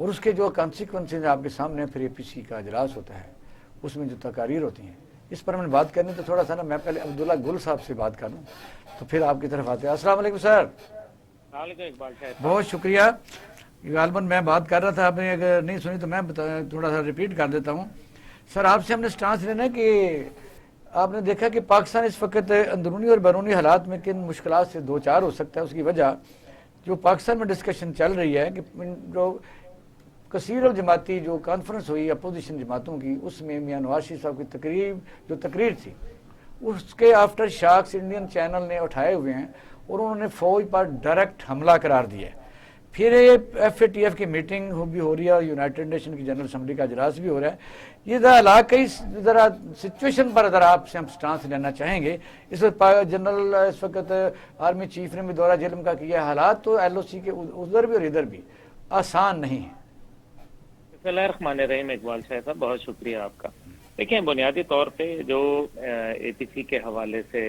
اور اس کے جو کانسیکوینسز آپ کے سامنے پھر APC کا اجلاس ہوتا ہے، اس میں جو تقاریر ہوتی ہیں، اس پر ہم نے بات کرنی تو تھوڑا سا نا میں پہلے عبداللہ گل صاحب سے بات کروں تو پھر آپ کی طرف آتے ہیں۔ السلام علیکم سر۔ بہت شکریہ۔ غالباً میں بات کر رہا تھا، آپ نے اگر نہیں سنی تو میں تھوڑا سا ریپیٹ کر دیتا ہوں۔ سر آپ سے ہم نے سٹانس لینا کہ آپ نے دیکھا کہ پاکستان اس وقت اندرونی اور بیرونی حالات میں کن مشکلات سے دو چار ہو سکتا ہے۔ اس کی وجہ جو پاکستان میں ڈسکشن چل رہی ہے کہ جو کثیر الجماعتی جو کانفرنس ہوئی اپوزیشن جماعتوں کی، اس میں میاں نواز شریف صاحب کی تقریر تھی، اس کے آفٹر شاکس انڈین چینل نے اٹھائے ہوئے ہیں اور انہوں نے فوج پر ڈائریکٹ حملہ قرار دیا ہے۔ پھر FATF کی میٹنگ بھی ہو رہی ہے اور یونائٹڈ نیشن کی جنرل اسمبلی کا اجلاس بھی ہو رہا ہے۔ یہ علاقائی ذرا سچویشن پر ذرا آپ سے ہم سٹانس لینا چاہیں گے۔ اس وقت جنرل اس وقت آرمی چیف نے بھی دورہ جلم کا کیا، حالات تو LOC کے ادھر بھی اور ادھر بھی آسان نہیں ہیں۔ بسم اللہ الرحمن الرحیم۔ اقبال شاہ صاحب بہت شکریہ آپ کا۔ دیکھیں بنیادی طور پہ جو APC کے حوالے سے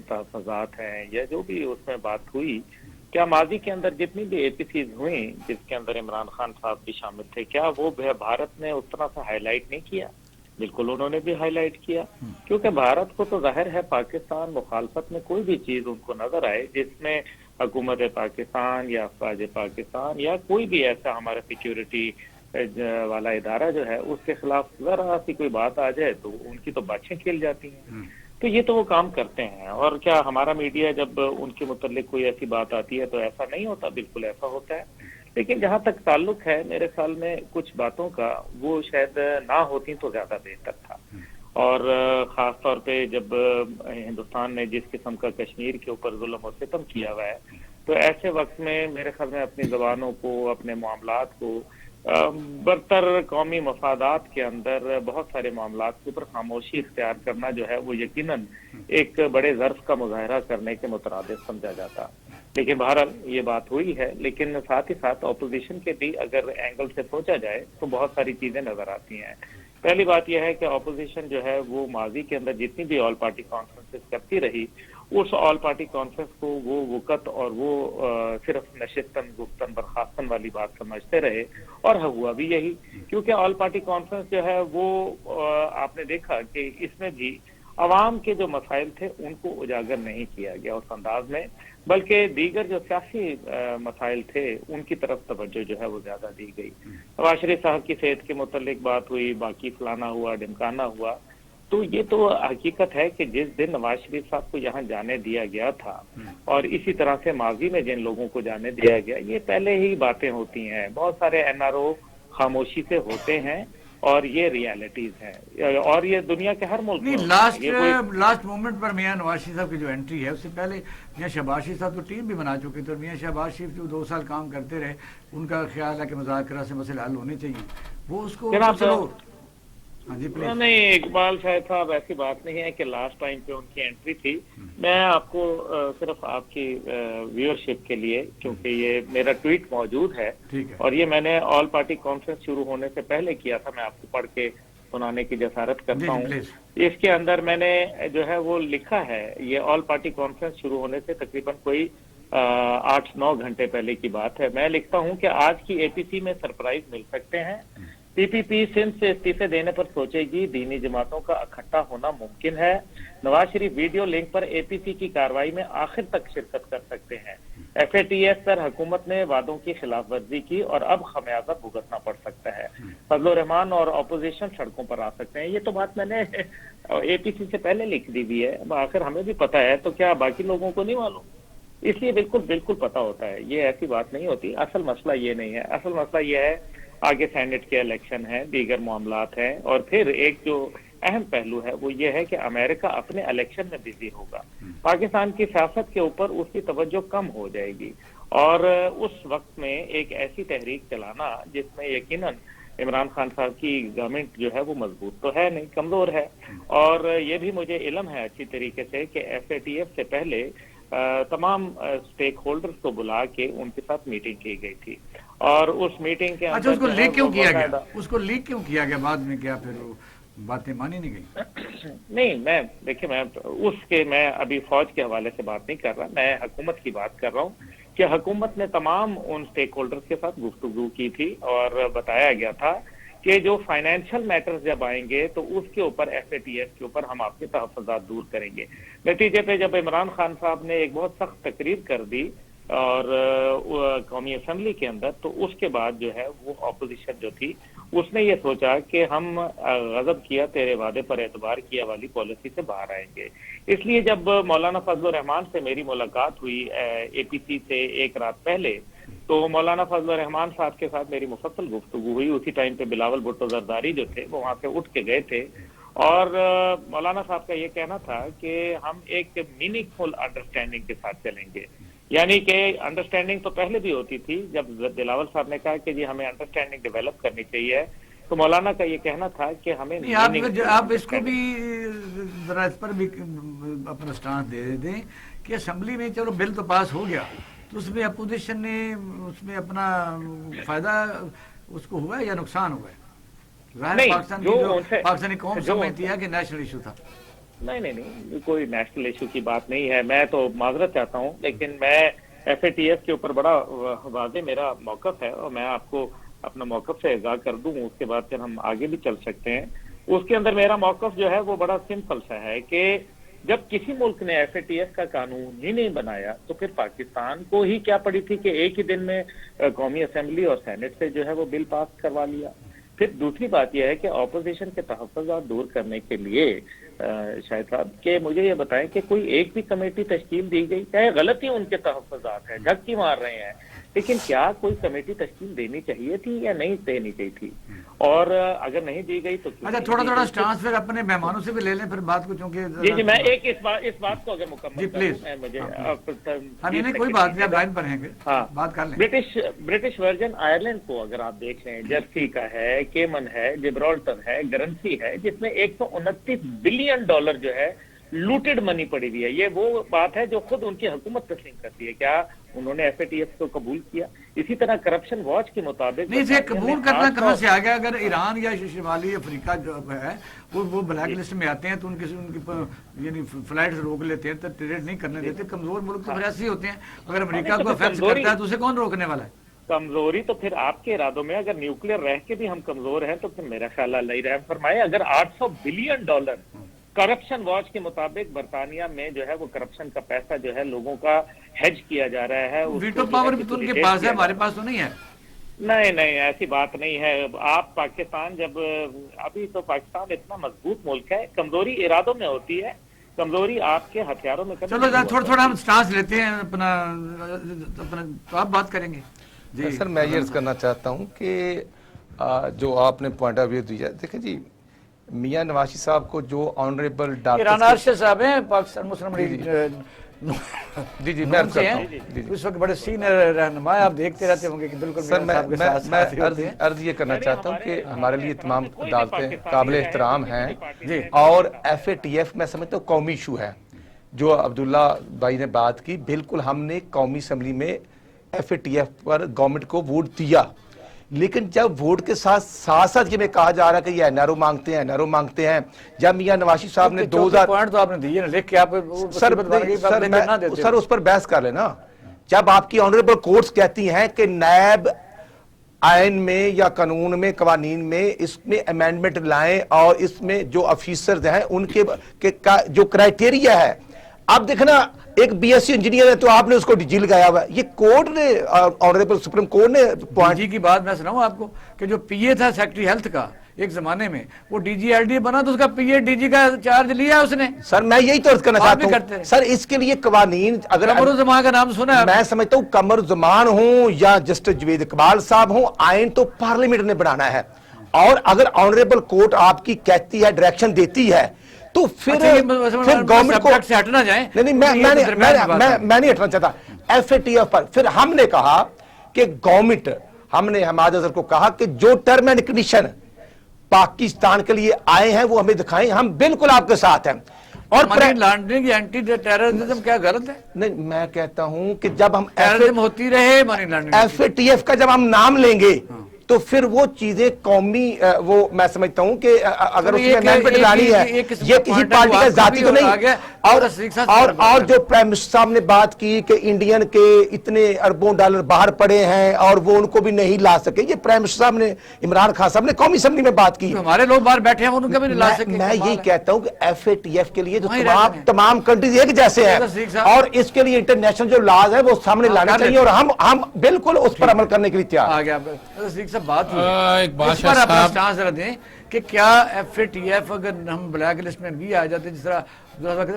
تحفظات ہیں یا جو بھی اس میں بات ہوئی، کیا ماضی کے اندر جتنی بھی APCs ہوئیں جس کے اندر عمران خان صاحب بھی شامل تھے، کیا وہ بھارت نے اس طرح سے ہائی لائٹ نہیں کیا؟ بالکل انہوں نے بھی ہائی لائٹ کیا، کیونکہ بھارت کو تو ظاہر ہے پاکستان مخالفت میں کوئی بھی چیز ان کو نظر آئے جس میں حکومت پاکستان یا افواج پاکستان یا کوئی بھی ایسا ہمارا سیکیورٹی والا ادارہ جو ہے اس کے خلاف ذرا سی کوئی بات آ جائے تو ان کی تو باتیں کھیل جاتی ہیں۔ تو یہ تو وہ کام کرتے ہیں، اور کیا ہمارا میڈیا جب ان کے متعلق کوئی ایسی بات آتی ہے تو ایسا نہیں ہوتا؟ بالکل ایسا ہوتا ہے۔ لیکن جہاں تک تعلق ہے میرے خیال میں کچھ باتوں کا، وہ شاید نہ ہوتی تو زیادہ بہتر تھا، اور خاص طور پہ جب ہندوستان نے جس قسم کا کشمیر کے اوپر ظلم و ستم کیا ہوا ہے، تو ایسے وقت میں میرے خیال میں اپنی زبانوں کو، اپنے معاملات کو برتر قومی مفادات کے اندر بہت سارے معاملات کے اوپر خاموشی اختیار کرنا جو ہے وہ یقیناً ایک بڑے ظرف کا مظاہرہ کرنے کے مترادف سمجھا جاتا۔ لیکن بہرحال یہ بات ہوئی ہے، لیکن ساتھ ہی ساتھ اپوزیشن کے بھی اگر اینگل سے سوچا جائے تو بہت ساری چیزیں نظر آتی ہیں۔ پہلی بات یہ ہے کہ اپوزیشن جو ہے وہ ماضی کے اندر جتنی بھی آل پارٹی کانفرنسز کرتی رہی، اس آل پارٹی کانفرنس کو وہ وقت اور وہ صرف نشستن گفتن برخاستن والی بات سمجھتے رہے، اور ہوا بھی یہی، کیونکہ آل پارٹی کانفرنس جو ہے وہ آپ نے دیکھا کہ اس میں بھی عوام کے جو مسائل تھے ان کو اجاگر نہیں کیا گیا اس انداز میں، بلکہ دیگر جو سیاسی مسائل تھے ان کی طرف توجہ جو ہے وہ زیادہ دی گئی۔ نواز شریف صاحب کی صحت کے متعلق بات ہوئی، باقی فلانا ہوا ڈمکانا ہوا، تو یہ تو حقیقت ہے کہ جس دن نواز شریف صاحب کو یہاں جانے دیا گیا تھا، اور اسی طرح سے ماضی میں جن لوگوں کو جانے دیا گیا، یہ پہلے ہی باتیں ہوتی ہیں۔ بہت سارے NRO خاموشی سے ہوتے ہیں، اور یہ ریالٹیز ہیں، اور یہ دنیا کے ہر ملک میں لاسٹ مومنٹ پر میاں نواز شریف صاحب کی جو انٹری ہے، اس سے پہلے میاں شہباز شریف صاحب تو ٹیم بھی بنا چکے تھے، اور میاں شہباز شریف جو 2 سال کام کرتے رہے، ان کا خیال ہے کہ مذاکرات سے مسئلے حل ہونے چاہیے، وہ اس کو چلو۔ ہاں جی پلیز۔ نہیں اقبال شاہد صاحب، ایسی بات نہیں ہے کہ لاسٹ ٹائم پہ ان کی انٹری تھی۔ میں آپ کو صرف آپ کی ویورشپ کے لیے، کیونکہ یہ میرا ٹویٹ موجود ہے اور یہ میں نے آل پارٹی کانفرنس شروع ہونے سے پہلے کیا تھا، میں آپ کو پڑھ کے سنانے کی جسارت کرتا ہوں۔ اس کے اندر میں نے جو ہے وہ لکھا ہے، یہ آل پارٹی کانفرنس شروع ہونے سے تقریباً کوئی 8-9 گھنٹے پہلے کی بات ہے۔ میں لکھتا ہوں کہ آج کی APC میں سرپرائز مل سکتے ہیں۔ PPP سندھ سے استعفے دینے پر سوچے گی، دینی جماعتوں کا اکٹھا ہونا ممکن ہے۔ نواز شریف ویڈیو لنک پر APC کی کارروائی میں آخر تک شرکت کر سکتے ہیں۔ FATF پر حکومت نے وعدوں کی خلاف ورزی کی اور اب خمیازہ بھگتنا پڑ سکتا ہے۔ فضل الرحمان اور اپوزیشن سڑکوں پر آ سکتے ہیں۔ یہ تو بات میں نے APC سے پہلے لکھ دی بھی ہے، آخر ہمیں بھی پتا ہے، تو کیا باقی لوگوں کو نہیں معلوم؟ اس لیے بالکل پتا ہوتا ہے، یہ ایسی بات نہیں ہوتی۔ اصل مسئلہ یہ نہیں ہے، اصل مسئلہ یہ ہے آگے سینٹ کے الیکشن ہیں، دیگر معاملات ہیں، اور پھر ایک جو اہم پہلو ہے وہ یہ ہے کہ امریکہ اپنے الیکشن میں بزی ہوگا، پاکستان کی سیاست کے اوپر اس کی توجہ کم ہو جائے گی، اور اس وقت میں ایک ایسی تحریک چلانا جس میں یقیناً عمران خان صاحب کی گورنمنٹ جو ہے وہ مضبوط تو ہے نہیں، کمزور ہے، اور یہ بھی مجھے علم ہے اچھی طریقے سے کہ FATF سے پہلے تمام سٹیک ہولڈرز کو بلا کے ان کے ساتھ میٹنگ کی گئی تھی، اور اس میٹنگ کے اندر اس کو لیک کیوں کیا گیا؟ اس کو لیک کیوں کیا گیا بعد میں؟ کیا پھر باتیں مانی نہیں گئی؟ نہیں، دیکھیں میں ابھی فوج کے حوالے سے بات نہیں کر رہا، میں حکومت کی بات کر رہا ہوں کہ حکومت نے تمام ان سٹیک ہولڈرز کے ساتھ گفتگو کی تھی اور بتایا گیا تھا کہ جو فائنینشیل میٹرز جب آئیں گے تو اس کے اوپر FATF کے اوپر ہم آپ کے تحفظات دور کریں گے. نتیجے پہ جب عمران خان صاحب نے ایک بہت سخت تقریر کر دی اور قومی اسمبلی کے اندر، تو اس کے بعد جو ہے وہ اپوزیشن جو تھی اس نے یہ سوچا کہ ہم غضب کیا تیرے وعدے پر اعتبار کیا والی پالیسی سے باہر آئیں گے. اس لیے جب مولانا فضل الرحمان سے میری ملاقات ہوئی APC سے ایک رات پہلے، تو مولانا فضل الرحمان صاحب کے ساتھ میری مفصل گفتگو ہوئی. اسی ٹائم پہ بلاول بھٹو زرداری جو تھے وہ وہاں سے اٹھ کے گئے تھے اور مولانا صاحب کا یہ کہنا تھا کہ ہم ایک میننگ فل انڈرسٹینڈنگ کے ساتھ چلیں گے. یعنی کہ انڈرسٹینڈنگ تو پہلے بھی ہوتی تھی، جب بلاول صاحب نے کہا کہ جی ہمیں انڈرسٹینڈنگ ڈیولپ کرنی چاہیے، تو مولانا کا یہ کہنا تھا کہ ہمیں آپ اس کو بھی ذرا اس پر بھی اپنا سٹانس دے دیں کہ اسمبلی میں چلو بل تو پاس ہو گیا، تو اس میں اپوزیشن نے اس میں اپنا فائدہ اس کو ہوا ہے یا نقصان ہوا ہے؟ ظاہر پاکستانی قوم سمجھتی ہے کہ نیشنل ایشو تھا. نہیں، کوئی نیشنل ایشو کی بات نہیں ہے. میں تو معذرت چاہتا ہوں، لیکن میں FATF کے اوپر بڑا واضح میرا موقف ہے اور میں آپ کو اپنا موقف سے اضاء کر دوں، اس کے بعد پھر ہم آگے بھی چل سکتے ہیں. اس کے اندر میرا موقف جو ہے وہ بڑا سمپل سا ہے کہ جب کسی ملک نے FATF کا قانون ہی نہیں بنایا تو پھر پاکستان کو ہی کیا پڑی تھی کہ ایک ہی دن میں قومی اسمبلی اور سینٹ سے جو ہے وہ بل پاس کروا لیا. پھر دوسری بات یہ ہے کہ اپوزیشن کے تحفظات دور کرنے کے لیے شاہد صاحب کہ مجھے یہ بتائیں کہ کوئی ایک بھی کمیٹی تشکیل دی گئی؟ چاہے غلطی ان کے تحفظات ہیں، جھکی مار رہے ہیں، لیکن کیا کوئی کمیٹی تشکیل دینی چاہیے تھی یا نہیں دینی چاہیے تھی؟ اور اگر نہیں دی گئی تو اچھا تھوڑا سٹانس پھر اپنے مہمانوں سے بھی لے لیں پھر بات کو، چونکہ جی میں ایک اس بات کو اگر مکمل پلیز مجھے کوئی بات نہیں، آپ لائن پر ہیں گے، بات کر لیں. برٹش ورجن آئرلینڈ کو اگر آپ دیکھ لیں، جرسی کا ہے، کیمن ہے، جبرالٹر ہے، گرنسی ہے، جس میں $129 بلین جو ہے لوٹڈ منی پڑی ہوئی ہے. یہ وہ بات ہے جو خود ان کی حکومت تسلیم کرتی ہے. کیا انہوں نے FATF کو قبول کیا؟ اسی طرح کرپشن واچ کے مطابق نہیں، اسے قبول کرنا کہاں سے آ گیا؟ اگر ایران یا شمالی افریقہ جو ہے وہ بلیک لسٹ میں آتے ہیں تو ان کی یعنی فلائٹس روک لیتے ہیں، ٹریڈ نہیں کرنے دیتے. کمزور ملک تو پھر ایسے ہی ہوتے ہیں. اگر امریکہ کو افیکٹ کرتا ہے تو اسے کون روکنے والا ہے؟ کمزوری تو پھر آپ کے ارادوں میں، اگر نیوکلیر رہ کے بھی ہم کمزور ہیں تو پھر میرا خیال اللہ رحم فرمائے. اگر $800 بلین کرپشن واچ کے مطابق برطانیہ میں جو ہے وہ کرپشن کا پیسہ جو ہے لوگوں کا ہیج کیا جا رہا ہے، ویٹو پاور بھی تو ان کے پاس ہے، ہمارے پاس تو نہیں ہے. نہیں ایسی بات نہیں ہے. آپ پاکستان جب ابھی تو پاکستان اتنا مضبوط ملک ہے، کمزوری ارادوں میں ہوتی ہے، کمزوری آپ کے ہتھیاروں میں. چلو تھوڑا ہم سٹانس لیتے ہیں اپنا، تو آپ بات کریں گے. جی سر، میں یہ عرض کرنا چاہتا ہوں کہ جو آپ نے پوائنٹ آف ویو دیا، دیکھیں جی میاں نوازی صاحب کو جو آنریبل ڈاکٹر صاحب ہیں پاکستان مسلم لیگ جی میں عرض کرتا ہوں، اس وقت بڑے سینئر رہنما آپ دیکھتے رہتے ہوں گے کہ بالکل. سر میں عرض یہ کرنا چاہتا ہوں کہ ہمارے لیے تمام عدالتیں قابل احترام ہیں اور FATF میں سمجھتا ہوں قومی ایشو ہے. جو عبداللہ بھائی نے بات کی، بالکل ہم نے قومی اسمبلی میں FATF پر گورنمنٹ کو ووٹ دیا، لیکن جب ووٹ کے ساتھ یہ میں کہا جا رہا ہے کہ یہ NRO مانگتے ہیں، جب میاں نوازی صاحب نے 2000 پوائنٹ تو آپ نے دیے نا لکھ کے، آپ سر اس پر بحث کر لینا. جب آپ کی آنریبل کورٹس کہتی ہیں کہ نیب آئین میں یا قانون میں، قوانین میں اس میں امینڈمنٹ لائیں اور اس میں جو افیسرز ہیں ان کے جو کرائیٹیریا ہے. اب دیکھنا ایک BSc انجینئر ہے تو آپ نے اس کو جیل گیا ہوا ہے. یہ کورٹ نے، آنریبل سپریم کورٹ نے پوائنٹ جی کی بات میں سناؤں آپ کو کہ جو PA تھا سیکٹری ہیلتھ کا ایک زمانے میں، وہ DG بنا تو اس کا PA DG کا چارج لیا اس نے. سر میں یہی تو عرض کرنا چاہتا ہوں سر، اس کے لیے قوانین، اگر قمر الزمان کا نام سنا ہے، میں سمجھتا ہوں قمر الزمان ہوں یا جسٹس جوید اقبال صاحب ہوں، آئین تو پارلیمنٹ نے بنانا ہے. اور اگر آنریبل کورٹ آپ کی کہتی ہے، ڈائریکشن دیتی ہے، تو پھر گورنمنٹ کو سے ہٹنا جائیں. نہیں میں نہیں ہٹنا چاہتا. FATF پر پھر ہم نے کہا کہ گورنمنٹ، ہم نے حماد اظہر کو کہا کہ جو ٹرم اینڈ کنڈیشن پاکستان کے لیے آئے ہیں وہ ہمیں دکھائیں، ہم بالکل آپ کے ساتھ ہیں. اور منی لانڈرنگ، اینٹی ٹیررزم کیا غلط ہے؟ نہیں، میں کہتا ہوں کہ جب ہم ٹیررزم ہوتی رہے، منی لانڈرنگ FATF کا جب ہم نام لیں گے تو تو پھر وہ چیزیں قومی وہ میں سمجھتا ہوں کہ اگر اس میں امینڈمنٹ لانی ہے یہ کسی پارٹی کا ذاتی تو نہیں. اور جو پرائم منسٹر صاحب نے بات کی کہ انڈین کے اتنے اربوں ڈالر باہر پڑے ہیں اور وہ ان کو بھی نہیں لا سکے, یہ پرائم منسٹر صاحب نے, عمران خان صاحب نے قومی اسمبلی میں بات کی. ہمارے لوگ باہر بیٹھے ہیں ان کو بھی نہیں لا سکے. میں یہی کہتا ہوں کہ ایف اے ٹی ایف کے لیے تمام کنٹریز ایک جیسے ہیں اور اس کے لیے انٹرنیشنل جو لاز ہے وہ سامنے لانے چاہیے اور ہم بالکل اس پر عمل کرنے کے لیے تیار. ایک بات پر اپنا سٹانس ذرا دیں کہ کیا ایف اے ٹی ایف اگر ہم بلیک لسٹ میں بھی آ جاتے, جس طرح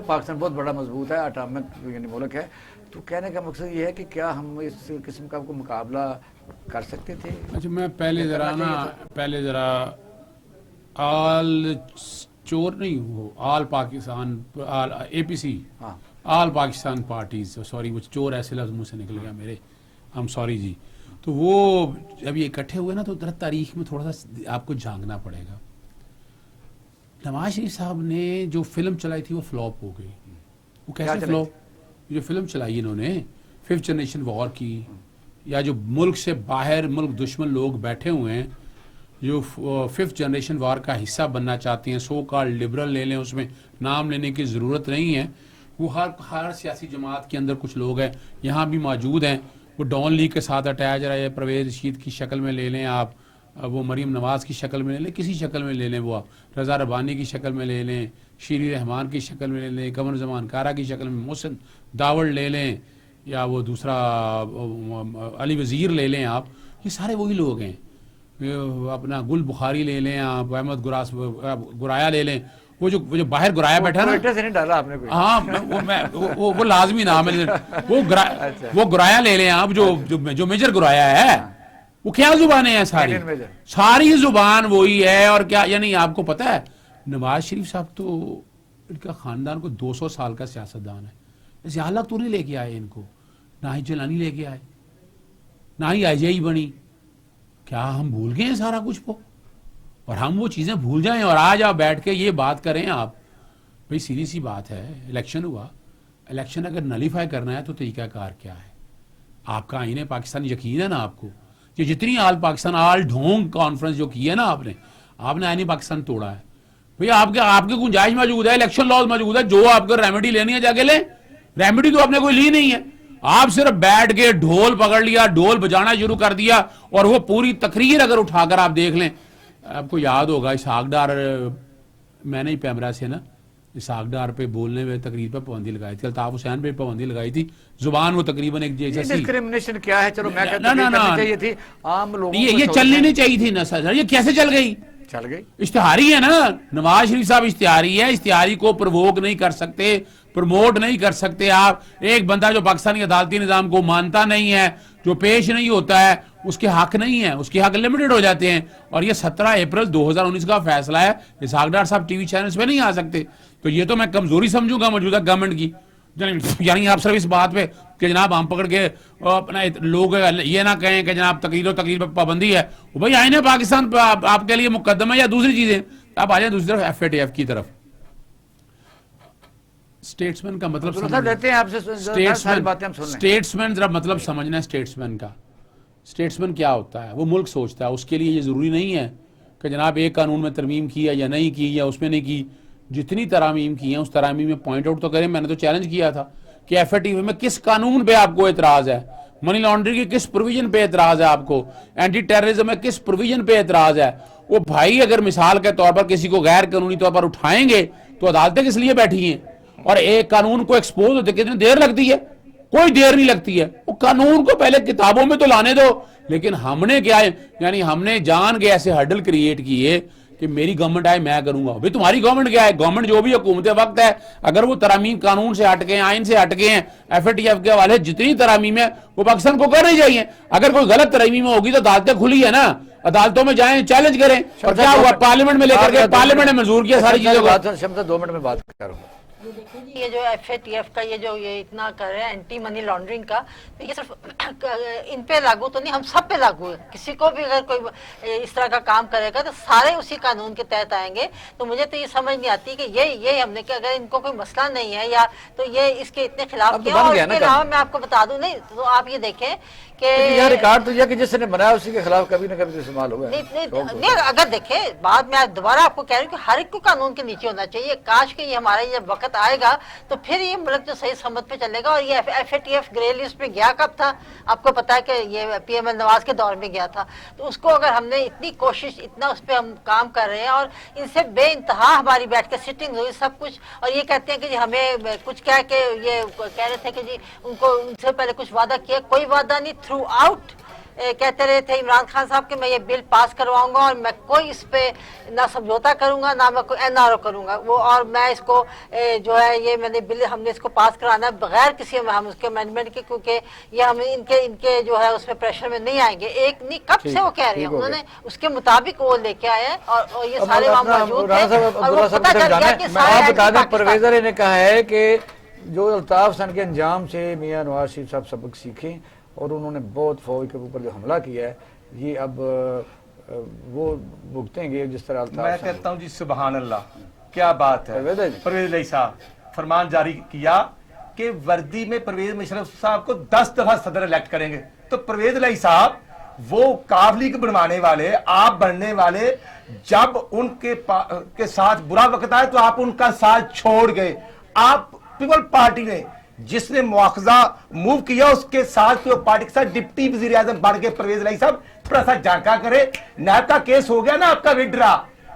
پاکستان بہت بڑا مضبوط ہے, اٹامک یعنی ملک ہے, تو کہنے کا مقصد یہ ہے کہ کیا ہم اس قسم کا مقابلہ کر سکتے تھے؟ اچھا میں پہلے ذرا آل چور نہیں ہو, آل پاکستان اے پی سی, آل پاکستان پارٹیز, سوری وہ چور ایسے لفظ منہ سے نکل گیا میرے, ہم سوری جی. تو وہ جب یہ اکٹھے ہوئے نا تو تاریخ میں تھوڑا سا آپ کو جھانکنا پڑے گا. نواز شریف صاحب نے جو فلم چلائی تھی وہ فلاپ ہو گئی. وہ کیسے فلاپ؟ جو فلم چلائی انہوں نے 5th جنریشن وار کی, یا جو ملک سے باہر ملک دشمن لوگ بیٹھے ہوئے ہیں جو 5th جنریشن وار کا حصہ بننا چاہتے ہیں, سو کال لبرل لے لیں, اس میں نام لینے کی ضرورت نہیں ہے. وہ ہر سیاسی جماعت کے اندر کچھ لوگ ہیں, یہاں بھی موجود ہیں. وہ ڈان لیگ کے ساتھ اٹیچ رہے, پرویز رشید کی شکل میں لے لیں آپ, وہ مریم نواز کی شکل میں لے لیں, کسی شکل میں لے لیں, وہ آپ رضا ربانی کی شکل میں لے لیں, شیری رحمان کی شکل میں لے لیں, قمر زمان کارا کی شکل میں محسن داوڑ لے لیں, یا وہ دوسرا علی وزیر لے لیں آپ. یہ سارے وہی لوگ ہیں. اپنا گل بخاری لے لیں آپ, احمد گرایا لے لیں, وہ جو باہر گرایا بیٹھا نا, ہاں وہ لازمی نام ہے, وہ گرایا لے لیں آپ, جو میجر گرایا ہے. وہ کیا زبانیں ہیں ساری زبان وہی ہے. اور کیا یعنی آپ کو پتا ہے نواز شریف صاحب تو ان کا خاندان کو 200 سال کا سیاستدان ہے. ضیاء الحق تو نہیں لے کے آئے ان کو, نہ ہی جیلانی لے کے آئے, نہ ہی آئی جے بنی. کیا ہم بھول گئے ہیں سارا کچھ وہ؟ اور ہم وہ چیزیں بھول جائیں اور آج آپ بیٹھ کے یہ بات کریں آپ. بھئی سیدھی سی بات ہے, الیکشن ہوا, الیکشن اگر نلیفائی کرنا ہے تو طریقہ کار کیا ہے؟ آپ کا آئین پاکستان یقین ہے نا آپ کو, یہ جتنی آل پاکستان آل ڈھونگ کانفرنس جو کی ہے نا آپ نے آئین پاکستان توڑا ہے. بھئی آپ کے گنجائش موجود ہے, الیکشن لاز موجود ہے, جو آپ کو ریمیڈی لینی ہے جا کے لیں. ریمیڈی تو آپ نے کوئی لی نہیں ہے, آپ صرف بیٹھ کے ڈھول پکڑ لیا, ڈھول بجانا شروع کر دیا, اور وہ پوری تقریر اگر اٹھا کر آپ دیکھ لیں, آپ کو یاد ہوگا اسحاق ڈار, میں نے ہی پیمرا سے نا اسحاق ڈار پہ بولنے میں تقریر پہ پابندی لگائی تھی, الطاف حسین پہ پابندی لگائی تھی. زبان وہ تقریباً ایک جیسا سی. ڈسکریمنیشن کیا ہے؟ چلو میں کہتا ہوں کرنی چاہیے تھی عام لوگوں کو, یہ چلنی نہیں چاہیے تھی نا سر. یہ کیسے چل گئی؟ اشتہاری ہے نا, نواز شریف صاحب اشتہاری ہے, اشتہاری کو پرووک نہیں کر سکتے, پروموٹ نہیں کر سکتے آپ. ایک بندہ جو پاکستانی عدالتی نظام کو مانتا نہیں ہے, جو پیش نہیں ہوتا ہے, اس کے حق نہیں ہے, اس کے حق لمیٹڈ ہو جاتے ہیں. اور یہ 17 اپریل 2019 کا فیصلہ ہے. اسحاق ڈار صاحب ٹی وی چینلز پہ نہیں آ سکتے, تو یہ تو میں کمزوری سمجھوں گا موجودہ گورنمنٹ کی. یعنی آپ صرف اس بات پہ کہ جناب ہم پکڑ کے اپنا لوگ یہ نہ کہیں کہ جناب تقریر پہ پابندی ہے. بھائی آئین پاکستان پہ آپ کے لیے مقدمہ یا دوسری چیزیں. آپ آ جائیں دوسری طرف ایف اے ٹی ایف کی طرف. اسٹیٹسمین کا مطلب اسٹیٹسمین ذرا مطلب سمجھنا ہے اسٹیٹسمین کا. اسٹیٹسمین کیا ہوتا ہے؟ وہ ملک سوچتا ہے. اس کے لیے یہ ضروری نہیں ہے کہ جناب ایک قانون میں ترمیم کی ہے یا نہیں کی یا اس میں نہیں کی. جتنی ترامیم کی ہیں اس ترامیم میں پوائنٹ آؤٹ تو کریں. میں نے تو چیلنج کیا تھا کہ ایف اے ٹی میں کس قانون پہ آپ کو اعتراض ہے, منی لانڈرنگ کی کس پروویژن پہ اعتراض ہے آپ کو, اینٹی ٹیررزم میں کس پروویژن پہ اعتراض ہے. وہ بھائی اگر مثال کے طور پر کسی کو غیر قانونی طور پر اٹھائیں گے تو عدالتیں کس لیے بیٹھی ہیں؟ اور ایک قانون کو ایکسپوز ہوتے کتنی دیر لگتی ہے؟ کوئی دیر نہیں لگتی ہے. وہ قانون کو پہلے کتابوں میں تو لانے دو. لیکن ہم نے کیا ہے, یعنی ہم نے جان کے ایسے ہرڈل کریٹ کیے کہ میری گورنمنٹ آئے میں کروں گا. بھئی تمہاری گورنمنٹ کیا ہے؟ گورنمنٹ جو بھی حکومت وقت ہے, اگر وہ ترامیم قانون سے ہٹ گئے, آئین سے ہٹ گئے ہیں, ایف اے ٹی ایف کے حوالے جتنی ترامیم ہے وہ پاکستان کو کرنی چاہیے. اگر کوئی غلط ترامیم ہوگی تو عدالتیں کھلی ہے نا, عدالتوں میں جائیں چیلنج کریں. اور کیا ہوا؟ پارلیمنٹ میں لے کر کے پارلیمنٹ نے منظور کیا ساری چیزوں کو. 2 منٹ میں بات کروں. یہ جو ایف اے ٹی ایف کا یہ اتنا کر رہے ہیں اینٹی منی لانڈرنگ کا, تو یہ صرف ان پہ لاگو تو نہیں, ہم سب پہ لاگو ہے. کسی کو بھی اگر کوئی اس طرح کا کام کرے گا تو سارے اسی قانون کے تحت آئیں گے. تو مجھے تو یہ سمجھ نہیں آتی کہ یہ ہم نے کہ اگر ان کو کوئی مسئلہ نہیں ہے یا تو یہ اس کے اتنے خلاف کیا. اور اس کے علاوہ میں آپ کو بتا دوں, نہیں تو آپ یہ دیکھیں کہ یہاں ریکارڈ تو یہ کہ جس نے بنایا اسی کے خلاف کبھی نہ کبھی تو استعمال ہوا ہے. نہیں اگر دیکھیں بعد میں دوبارہ آپ کو کہہ رہی ہوں کہ ہر ایک کو قانون کے نیچے ہونا چاہیے. کاش کہ یہ ہمارا جب وقت آئے گا تو پھر یہ ملک جو صحیح سمت پہ چلے گا. اور یہ F A T F grey list میں گیا کب تھا آپ کو پتا ہے کہ یہ پی ایم ایل نواز کے دور میں گیا تھا. تو اس کو اگر ہم نے اتنی کوشش اتنا اس پہ ہم کام کر رہے ہیں اور ان سے بے انتہا ہماری بیٹھ کے سٹنگ ہوئی سب کچھ, اور یہ کہتے ہیں کہ جی ہمیں کچھ کہہ کے یہ کہہ رہے تھے کہ جی ان سے پہلے کچھ وعدہ کیا, کوئی وعدہ نہیں. تھرو آؤٹ کہتے رہے تھے عمران خان صاحب کہ میں یہ بل پاس کرواؤں گا اور میں کوئی اس پہ نہ سمجھوتا کروں گا نہ میں کوئی این آر او کروں گا وہ, اور میں اس کو جو ہے یہ میں نے بل ہم نے اس کو پاس کرانا ہے بغیر کسی ہم اس کے امینڈمنٹ کے, کیونکہ یہ ہم ان کے جو ہے اس میں پریشر میں نہیں آئیں گے. ایک نہیں کب سے وہ کہہ رہے ہیں, انہوں نے اس کے مطابق وہ لے کے آئے اور یہ سارے وہاں موجود ہیں اور وہ پتہ چل گیا کہ آپ بتا دیں پرویزر نے کہا ہے کہ جو الطاف حسن کے انجام سے میاں نواز شریف صاحب سبق سیکھیں اور انہوں نے بہت فوج کے اوپر جو حملہ کیا ہے یہ اب وہ بھگتیں گے جس طرح. میں کہتا ہوں جی سبحان اللہ, کیا بات ہے. پرویز الہی صاحب فرمان جاری کیا کہ وردی میں پرویز مشرف صاحب کو 10 دفعہ صدر الیکٹ کریں گے. تو پرویز الہی صاحب وہ کاف لیگ بنوانے والے آپ بننے والے, جب ان کے ساتھ برا وقت آئے تو آپ ان کا ساتھ چھوڑ گئے. آپ پیپل پارٹی نے جس نے مواخذہ موو کیا اس کے ساتھ پارٹی کے ساتھ ڈپٹی وزیر اعظم بن کے پرویز الہی صاحب تھوڑا سا جانکا کرے. نیب کا کیس ہو گیا نا آپ کا وڈرا,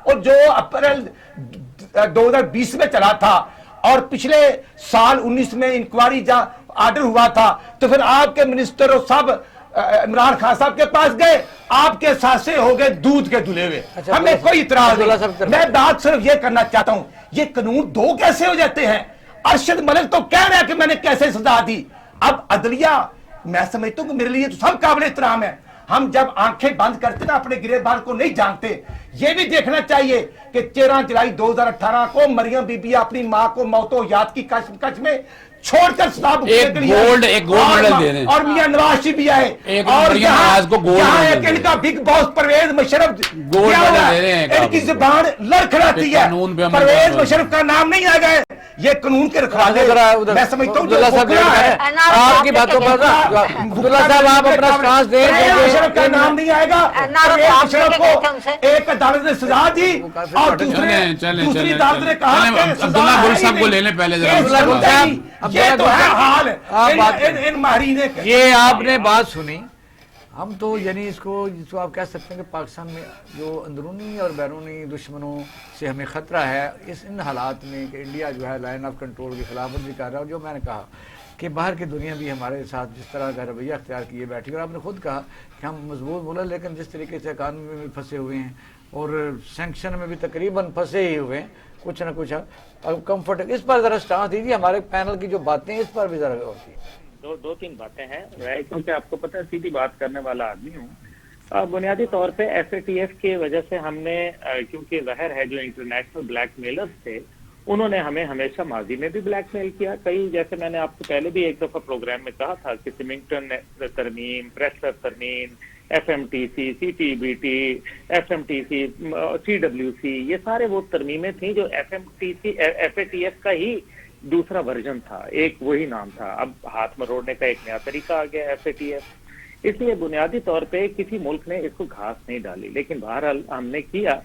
اور جو اپریل 2020 میں چلا تھا اور پچھلے سال 19 میں انکوائری آرڈر ہوا تھا, تو پھر آپ کے منسٹر سب عمران خان صاحب کے پاس گئے, آپ کے ساتھ ہو گئے دودھ کے دھلے ہوئے. ہمیں کوئی اعتراض نہیں. میں بات صرف یہ کرنا چاہتا ہوں یہ قانون دو کیسے ہو جاتے ہیں. ارشد ملک تو کہہ رہا ہے کہ میں نے کیسے سزا دی. اب عدلیہ میں سمجھتا ہوں کہ میرے لیے تو سب قابل احترام ہے. ہم جب آنکھیں بند کرتے نا اپنے گریبان کو نہیں جانتے. یہ بھی دیکھنا چاہیے کہ 13 جولائی 2018 کو مریم بی بی اپنی ماں کو موت و یاد کی کش میں چھوڑ کر ایک گولڈ میڈل دے رہے ہیں اور میاں نواز شریف بھی آئے اور یہاں ایک ان کا بگ باس پرویز مشرف گولڈ دے رہے ہیں. ان کی زبان لڑکھڑاتی ہے. پرویز مشرف کا نام نہیں آ گئے. یہ قانون کے رکھوالے میں سمجھتا ہوں آپ کی باتوں پر عبداللہ صاحب آپ اپنا سٹانس دیں. مشرف کا نام نہیں آئے گا. مشرف کو ایک عدالت نے سزا دی اور دوسری عدالت نے کہا عبداللہ گل صاحب کو لے لیں پہلے ذرا. یہ تو ہے حال ان ماہرین نے. یہ آپ نے بات سنی. ہم تو یعنی اس کو آپ کہہ سکتے ہیں کہ پاکستان میں جو اندرونی اور بیرونی دشمنوں سے ہمیں خطرہ ہے ان حالات میں کہ انڈیا جو ہے لائن آف کنٹرول کی خلاف ورزی کر رہا ہے. اور جو میں نے کہا کہ باہر کی دنیا بھی ہمارے ساتھ جس طرح کا رویہ اختیار کیے بیٹھی, اور آپ نے خود کہا کہ ہم مضبوط ملک لیکن جس طریقے سے اکانومی میں بھی پھنسے ہوئے ہیں اور سینکشن میں بھی تقریباً پھنسے ہی ہوئے ہیں کچھ نہ کچھ کمفرٹ. اس پر ذرا سٹانس دیجیے ہمارے پینل کی جو باتیں اس پر بھی ذرا غور کیجیے. دو تین باتیں ہیں. میں کیونکہ آپ کو پتہ ہے سیدھی بات کرنے والا آدمی ہوں. بنیادی طور پہ ایف اے ٹی ایف کی وجہ سے ہم نے کیونکہ ظاہر ہے جو انٹرنیشنل بلیک میلرز تھے انہوں نے ہمیں ہمیشہ ماضی میں بھی بلیک میل کیا. کئی جیسے میں نے آپ کو پہلے بھی ایک دفعہ پروگرام میں کہا تھا کہ سمنگٹن ترمیم, پریسر ترمیم, F M T C, C T B T, F M T C, C W C, یہ سارے وہ ترمیمیں تھیں جو ایف اے ٹی ایف کا ہی دوسرا ورژن تھا, ایک وہی نام تھا. اب ہاتھ مروڑنے کا ایک نیا طریقہ آ گیا ایف اے ٹی ایف. اس لیے بنیادی طور پہ کسی ملک نے اس کو گھاس نہیں ڈالی, لیکن بہرحال ہم نے کیا.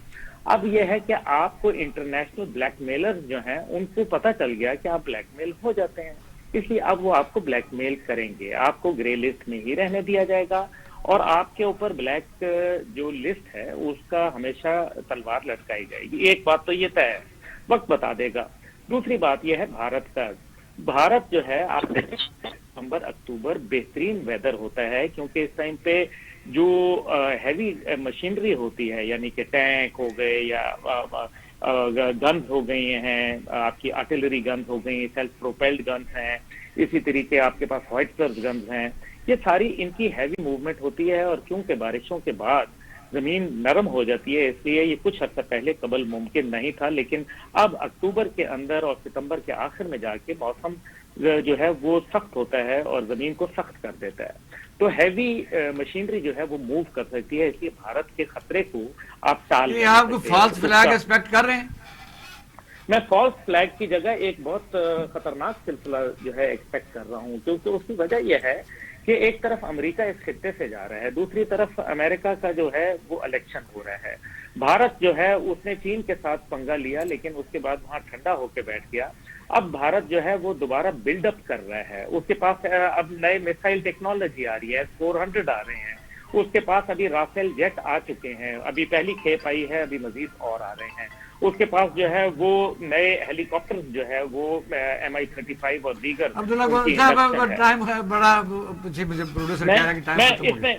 اب یہ ہے کہ آپ کو انٹرنیشنل بلیک میلر جو ہیں ان کو پتہ چل گیا کہ آپ بلیک میل ہو جاتے ہیں, اس لیے اب وہ آپ کو بلیک میل کریں گے. آپ کو گرے لسٹ میں ہی رہنے دیا جائے گا اور آپ کے اوپر بلیک جو لسٹ ہے اس کا ہمیشہ تلوار لٹکائی جائے گی. ایک بات تو یہ طے ہے, وقت بتا دے گا. دوسری بات یہ ہے بھارت کا. بھارت جو ہے آپ ستمبر اکتوبر بہترین ویدر ہوتا ہے کیونکہ اس ٹائم پہ جو ہیوی مشینری ہوتی ہے یعنی کہ ٹینک ہو گئے یا گنز ہو گئی ہیں, آپ کی آرٹلری گنز ہو گئی, سیلف پروپیلڈ گنز ہیں, اسی طریقے آپ کے پاس ہوائٹزر گنز ہیں, یہ ساری ان کی ہیوی موومنٹ ہوتی ہے. اور کیونکہ بارشوں کے بعد زمین نرم ہو جاتی ہے اس لیے یہ کچھ عرصہ پہلے قبل ممکن نہیں تھا, لیکن اب اکتوبر کے اندر اور ستمبر کے آخر میں جا کے موسم جو ہے وہ سخت ہوتا ہے اور زمین کو سخت کر دیتا ہے. تو ہیوی مشینری جو ہے وہ موو کر سکتی ہے, اس لیے بھارت کے خطرے کو آپ ٹال. آپ کو فالس فلیگ ایکسپیکٹ کر رہے ہیں؟ میں فالس فلیگ کی جگہ ایک بہت خطرناک سلسلہ جو ہے ایکسپیکٹ کر رہا ہوں, کیونکہ اس کی وجہ یہ ہے کہ ایک طرف امریکہ اس خطے سے جا رہا ہے, دوسری طرف امریکہ کا جو ہے وہ الیکشن ہو رہا ہے. بھارت جو ہے اس نے چین کے ساتھ پنگا لیا لیکن اس کے بعد وہاں ٹھنڈا ہو کے بیٹھ گیا. اب بھارت جو ہے وہ دوبارہ بلڈ اپ کر رہا ہے, اس کے پاس اب نئے میسائل ٹیکنالوجی آ رہی ہے, S-400 آ رہے ہیں, اس کے پاس ابھی رافیل جیٹ آ چکے ہیں, ابھی پہلی کھیپ آئی ہے, ابھی مزید اور آ رہے ہیں. اس کے پاس جو ہے وہ نئے ہیلی کاپٹر جو ہے وہ MI-35 اور دیگر.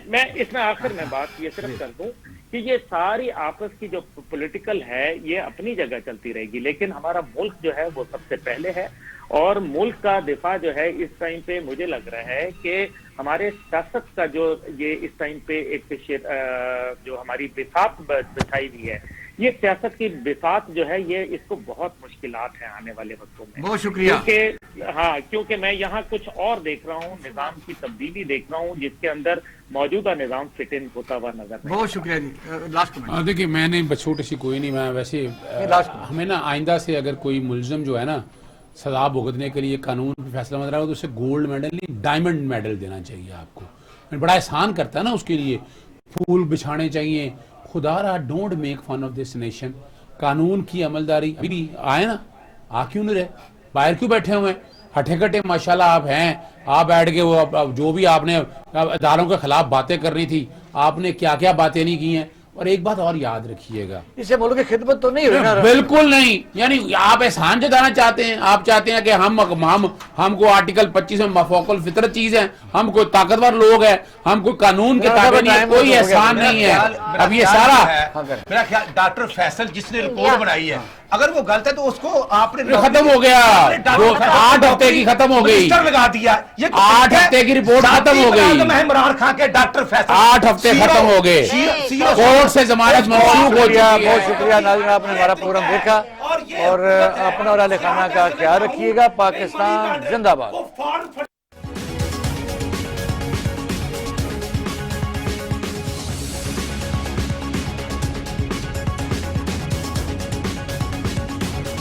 میں اس میں آخر میں بات یہ صرف کر دوں کہ یہ ساری آپس کی جو پولیٹیکل ہے یہ اپنی جگہ چلتی رہے گی, لیکن ہمارا ملک جو ہے وہ سب سے پہلے ہے, اور ملک کا دفاع جو ہے اس ٹائم پہ مجھے لگ رہا ہے کہ ہمارے سیاست کا جو یہ اس ٹائم پہ ایک جو ہماری بساط بچھائی ہوئی ہے, یہ سیاست کی بساط جو ہے یہ اس کو بہت مشکلات ہیں آنے والے وقتوں میں. بہت شکریہ. کیونکہ میں یہاں کچھ اور دیکھ رہا ہوں, نظام کی تبدیلی دیکھ رہا ہوں جس کے اندر موجودہ نظام فٹ ان ہوتا ہوا نظر نہیں. بہت شکریہ جی. لاسٹ میں دیکھیے میں نے چھوٹی سی کوئی نہیں, میں ویسے ہمیں نا آئندہ سے اگر کوئی ملزم جو ہے نا سزا بھگتنے کے لیے قانون پہ فیصلہ مت رہا ہو تو اسے گولڈ میڈل نہیں ڈائمنڈ میڈل دینا چاہیے آپ کو. بڑا احسان کرتا ہے نا اس کے لیے, پھول بچھانے چاہیے. خدا رہا don't make fun of this nation. قانون کی عملداری ابھی آئے نا, آ کیوں نہیں رہے, باہر کیوں بیٹھے ہوئے ہیں, ہٹے کٹے ماشاءاللہ آپ ہیں, آپ بیٹھ کے وہ جو بھی آپ نے اداروں کے خلاف باتیں کرنی تھی آپ نے کیا کیا باتیں نہیں کی ہیں. اور ایک بات اور یاد رکھیے گا, اس سے ملک کی خدمت تو نہیں ہوئی, بالکل نہیں. یعنی آپ احسان جتانا چاہتے ہیں, آپ چاہتے ہیں کہ ہم کو آرٹیکل 25 میں مفوق الفطرت چیز ہے, ہم کوئی طاقتور لوگ ہیں, ہم کوئی قانون کے تابع نہیں, کوئی احسان نہیں ہے. اب یہ سارا میرا خیال ڈاکٹر فیصل جس نے رپورٹ بنائی ہے اگر وہ غلط ہے تو اس کو آپ نے ختم ہو گیا, 8 ہفتے کی ختم ہو گئی, لگا دیا. 8 ہفتے کی رپورٹ ختم ہو گئی, عمران خان کے ڈاکٹر فیصل 8 ہفتے ختم ہو گئے, کورٹ سے ضمانت منسوخ ہو چکی ہے. بہت شکریہ ناظرین, آپ نے ہمارا پروگرام دیکھا, اور اپنا اور اہل خانہ کا خیال رکھیے گا. پاکستان زندہ باد.